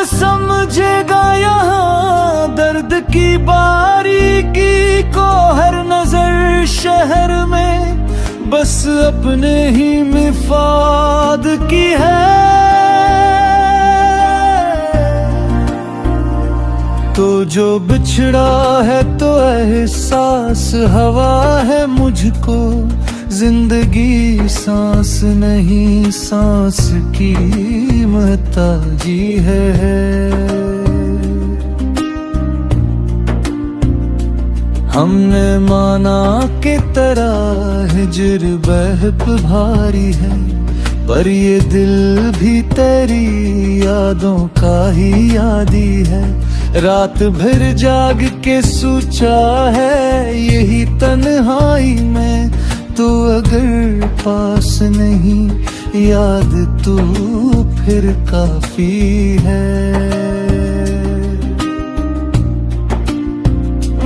समझेगा यहाँ दर्द की बारीकी को। हर नजर शहर में बस अपने ही मिफाद की है। तो जो बिछड़ा है तो एहसास हवा है मुझको। जिंदगी सांस नहीं, सांस की महताजी है। हमने माना कि तरह हिजर बहप भारी है, पर ये दिल भी तेरी यादों का ही यादी है। रात भर जाग के सोचा है यही तन्हाई में, तो अगर पास नहीं याद तू फिर काफी है।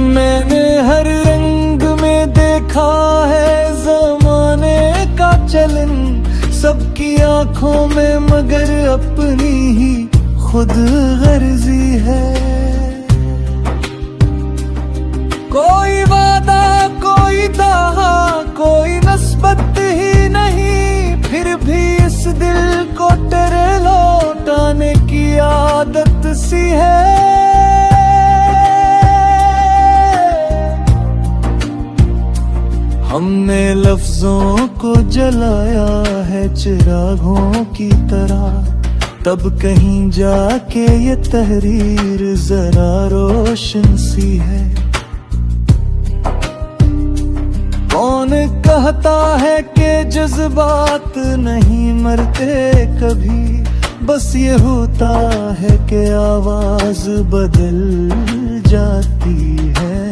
मैंने हर रंग में देखा है ज़माने का चलन, सबकी आंखों में मगर अपनी ही खुद गर्जी है। कोई वादा कोई दावा कोई नस्बत ही नहीं, फिर भी इस दिल को तेरे लौटाने की आदत सी है। हमने लफ्जों को जलाया है चिरागों की तरह, तब कहीं जाके ये तहरीर जरा रोशन सी है। कौन कहता है कि जज्बात नहीं मरते कभी, बस ये होता है कि आवाज बदल जाती है।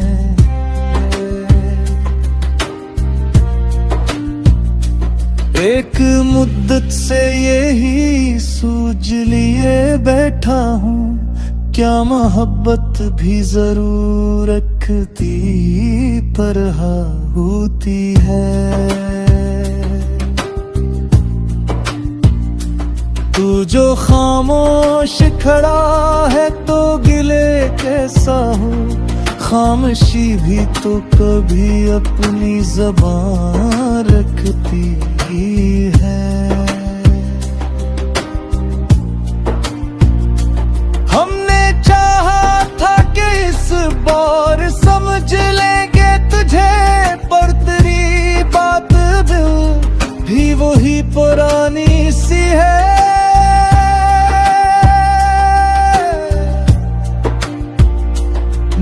एक मुद्दत से यही सूझ लिए बैठा हूँ, क्या मोहब्बत भी जरूर रखती पर होती है। तू जो खामोश खड़ा है तो गिले कैसा हो, खामोशी भी तो कभी अपनी ज़बान रखती है। हमने चाहा था कि इस बार समझ लेंगे तुझे, पर तेरी बात भी वही पुरानी सी है।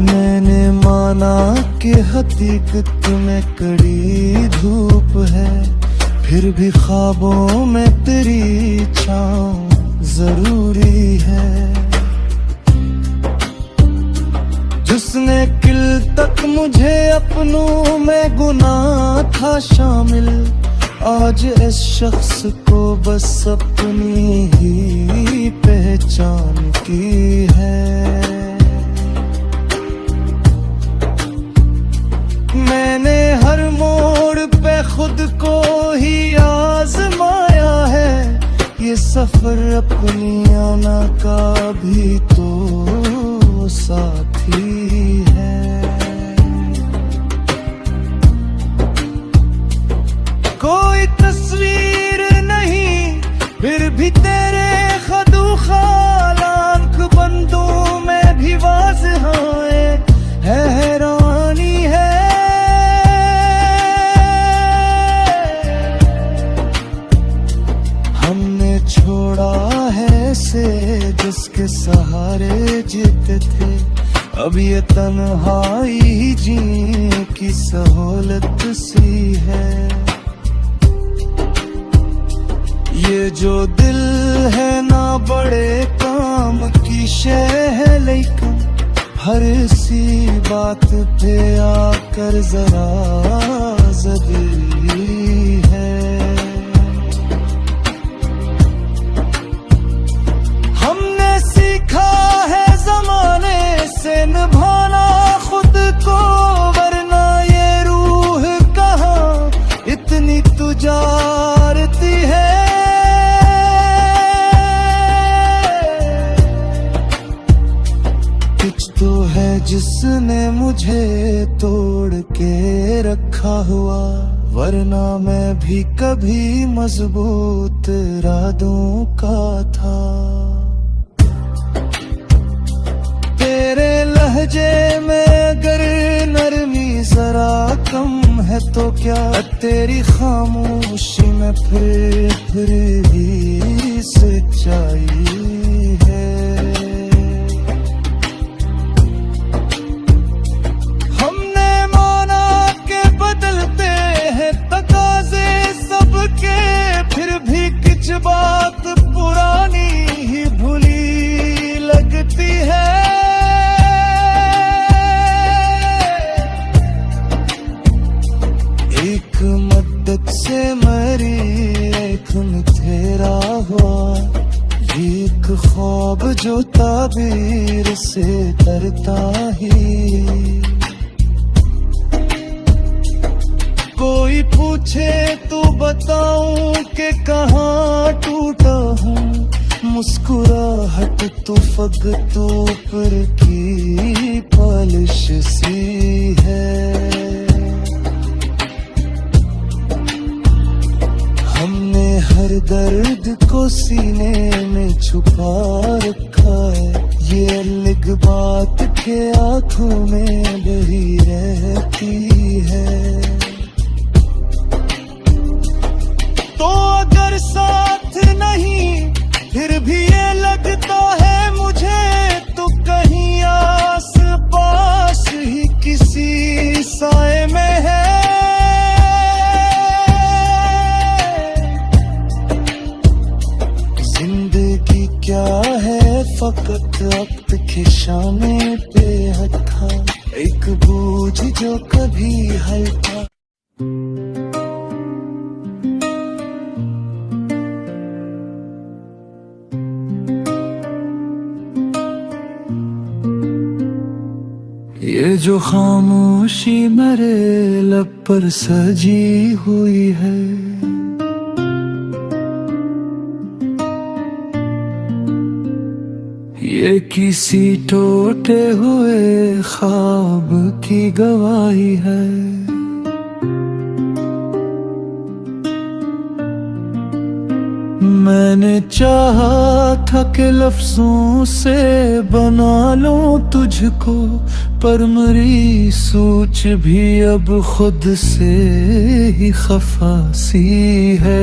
मैंने माना कि हकीकत में कड़ी धूप है, फिर भी ख्वाबों में तेरी छाँव जरूरी है। जिसने किल तक मुझे अपनों में गुनाह था शामिल, आज इस शख्स को बस अपनी ही पहचान की है। मैंने हर मोड़ पे खुद को ही आजमाया है, ये सफर अपनी आना का भी तो साथी है। कोई तस्वीर नहीं फिर भी तेरे खदू खाल आंख बंदों में भी वाज़ेह है हैरानी है। हमने छोड़ा है से जिसके सहारे जीते थे, अब ये तन्हाई जीने की सहूलत सी है। ये जो दिल है ना बड़े काम की शय है, लेकिन हर सी बात पे आकर जरा ज़लील है। हमने सीखा है ज़माने से निभाना खुद को, वरना ये रूह कहाँ इतनी तुजारती है। जिसने मुझे तोड़ के रखा हुआ, वरना मैं भी कभी मजबूत इरादों का था। तेरे लहजे में अगर नरमी जरा कम है तो क्या, तेरी खामोशी में फिर भी सच्चाई है। हमने माना के बदलते हैं तकाजे सबके, फिर भी कुछ बात पुरानी ही भूली लगती है। एक मद्दत से मरी एक तेरा हुआ, एक ख्वाब जो ताबीर से डरता ही। कोई पूछे तो बताऊं कि कहाँ टूटा हूँ, मुस्कुराहट तो फकत ऊपर की पॉलिश सी है। हमने हर दर्द को सीने में छुपा रखा है, ये अलग बात के आंखों में बही रहती है। तो अगर साथ नहीं फिर भी ये लगता है मुझे, तो कहीं आस पास ही किसी साए में है। जिंदगी क्या है फकत वक्त के शामे पे हथा, एक बोझ जो कभी हल्का। ये जो खामोशी मेरे लब पर सजी हुई है, ये किसी टूटे हुए ख्वाब की गवाही है। मैंने चाहा था कि लफ्जों से बना लूं तुझको, पर मेरी सोच भी अब खुद से ही खफा सी है।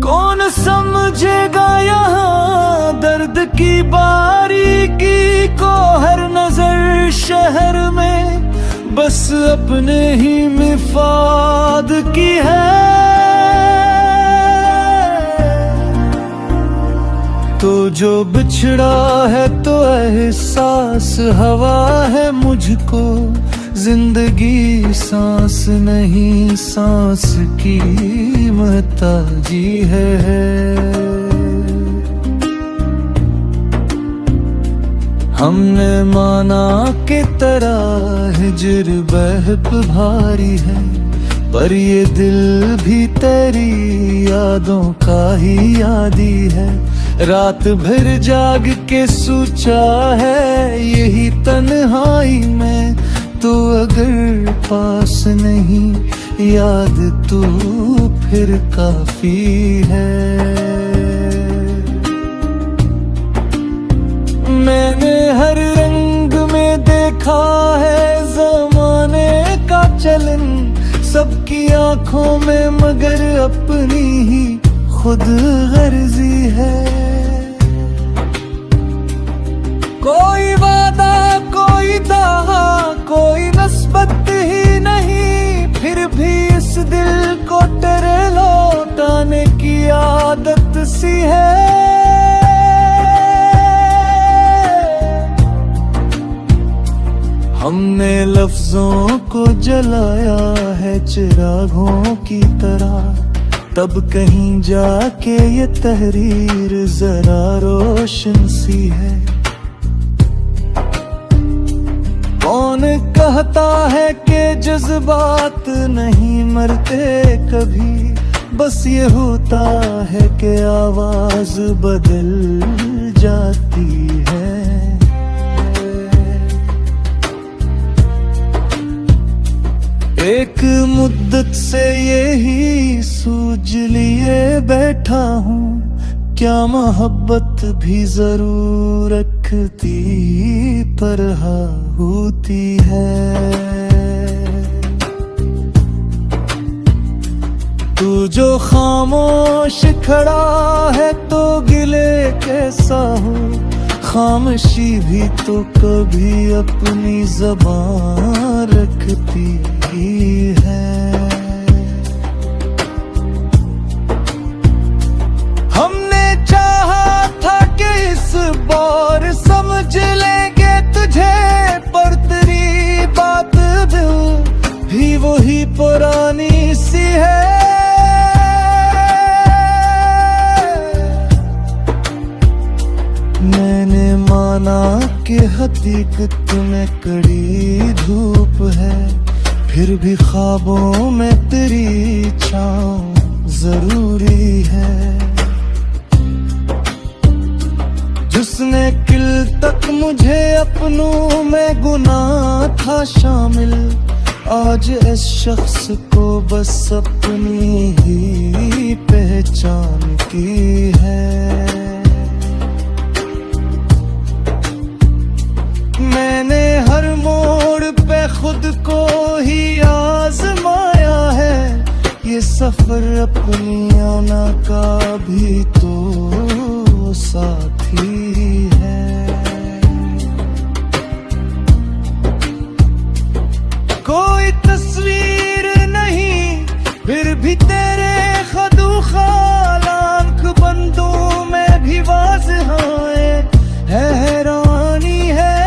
कौन समझेगा यहाँ दर्द की बारीकी को, हर नजर शहर में बस अपने ही मिफाद की है। तो जो बिछड़ा है तो एहसास हवा है मुझको, जिंदगी सांस नहीं सांस की महताजी है। हमने माना कि तरह हिजर बहप भारी है, पर ये दिल भी तेरी यादों का ही यादी है। रात भर जाग के सोचा है यही तन्हाई में, तो अगर पास नहीं याद तू फिर काफी है। मैंने हर रंग में देखा है ज़माने का चलन, सबकी आंखों में मगर अपनी ही खुद गर्जी है। कोई वादा कोई दावा कोई नस्बत ही नहीं, फिर भी इस दिल को तेरे लौटाने की आदत सी है। हमने लफ्जों को जलाया है चिरागों की तरह, तब कहीं जाके ये तहरीर जरा रोशन सी है। कौन कहता है कि जज्बात नहीं मरते कभी, बस ये होता है कि आवाज बदल जाती है। एक मुद्दत से यही सूझ लिए बैठा हूँ, क्या मोहब्बत भी जरूर रखती पर होती है। तू जो खामोश खड़ा है तो गिले कैसा हो, खामोशी भी तो कभी अपनी ज़बान रखती है। हमने चाहा था कि इस बार समझ लेंगे तुझे, पर तेरी बात भी वही पुरानी सी है। मैंने माना कि हकीकत में कड़ी धूप है, फिर भी ख्वाबों में तेरी छाँव जरूरी है। जिसने किल तक मुझे अपनों में गुनाह था शामिल, आज इस शख्स को बस अपनी ही पहचान की है। मैंने हर मोड़ पे खुद को ही आजमाया है, ये सफर अपनी आना का भी तो साथी है। कोई तस्वीर नहीं फिर भी तेरे खदू खालांक बंदों में भी वाज़ेह है हैरानी है।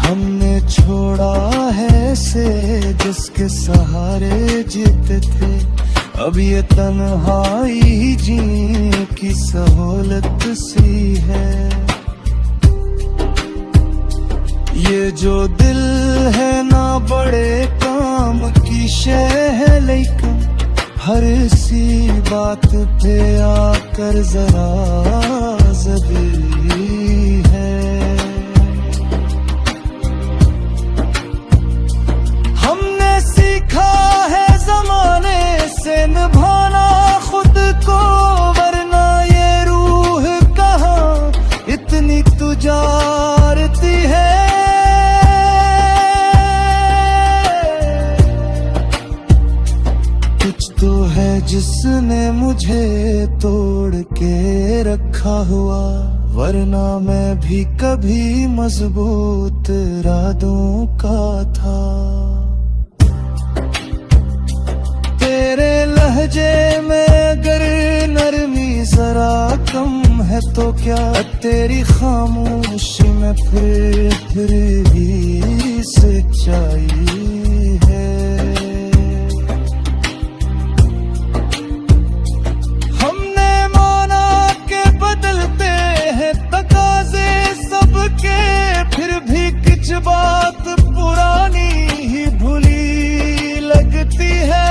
हमने छोड़ा है से जिसके सहारे जीते थे, अब ये तन्हाई जीने की सहूलत सी है। ये जो दिल है ना बड़े काम की शय है, लेकिन हर सी बात पे आकर जरा ज़बी है। हमने सीखा है ज़माने से निभाना खुद को, वरना ये रूह कहाँ इतनी तुजारती है। कुछ तो है जिसने मुझे तोड़ के रखा हुआ, वरना मैं भी कभी मजबूत इरादों का था। तेरे लहजे में अगर नरमी जरा कम है तो क्या, तेरी खामोशी में फिर भी सच्चाई है। फिर भी कुछ बात पुरानी ही भूली लगती है।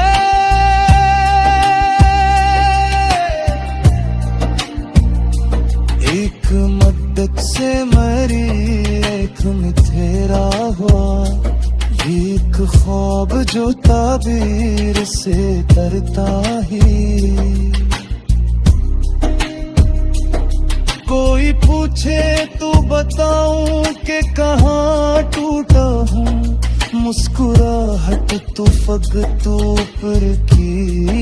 एक मद्दत से मरी एक मिथेरा हुआ, एक ख्वाब जो ताबीर से डरता ही। कोई पूछे तो बताऊं कि कहाँ टूटा हूँ, मुस्कुराहट तो फगतों पर की